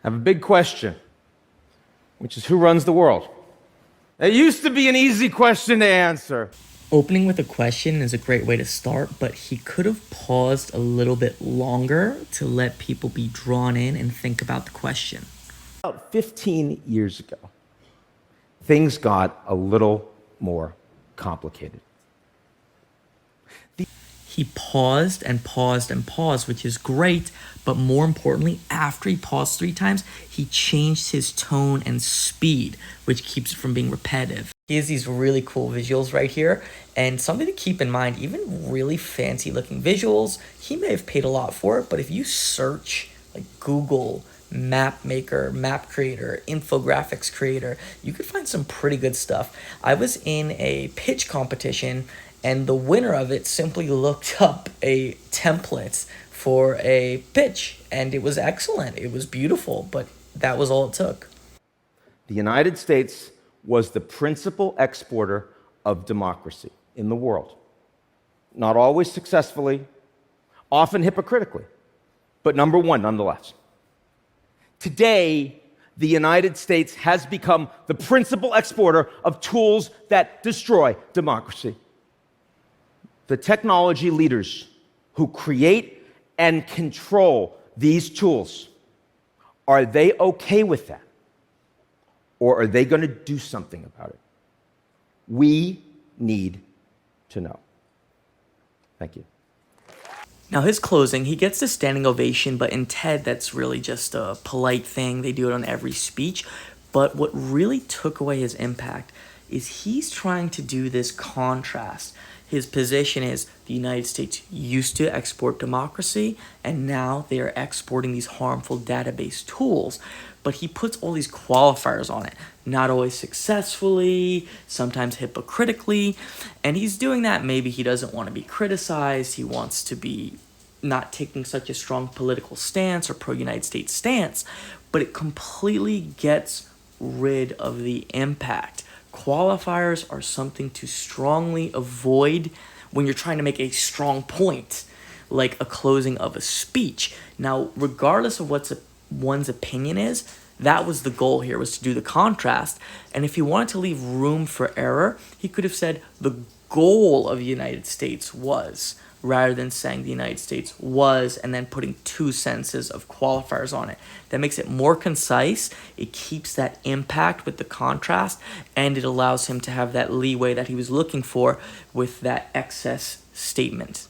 I have a big question, which is who runs the world? It used to be an easy question to answer. Opening with a question is a great way to start, but he could have paused a little bit longer to let people be drawn in and think about the question. About 15 years ago, things got a little more complicated. He paused and paused and paused, which is great, but more importantly, after he paused 3 times, he changed his tone and speed, which keeps it from being repetitive. He has these really cool visuals right here, and something to keep in mind, even really fancy looking visuals, he may have paid a lot for it, but if you search like Google map maker, map creator, infographics creator, you could find some pretty good stuff. I was in a pitch competition and the winner of it simply looked up a template for a pitch and it was excellent. It was beautiful, but that was all it took. The United States was the principal exporter of democracy in the world. Not always successfully, often hypocritically, but number one nonetheless. Today, the United States has become the principal exporter of tools that destroy democracy. The technology leaders who create and control these tools, are they okay with that? Or are they going to do something about it? We need to know. Thank you. Now his closing, he gets the standing ovation, but in TED, that's really just a polite thing. They do it on every speech. But what really took away his impact is he's trying to do this contrast. His position is the United States used to export democracy, and now they are exporting these harmful database tools. But he puts all these qualifiers on it, not always successfully, sometimes hypocritically, and he's doing that. Maybe he doesn't want to be criticized. He wants to be not taking such a strong political stance or pro-United States stance, but it completely gets rid of the impact. Qualifiers are something to strongly avoid when you're trying to make a strong point, like a closing of a speech. Now, regardless of what one's opinion is, that was the goal here, was to do the contrast. And if he wanted to leave room for error, he could have said the goal of the United States was, rather than saying the United States was and then putting 2 sentences of qualifiers on it. That makes it more concise, it keeps that impact with the contrast, and it allows him to have that leeway that he was looking for with that excess statement.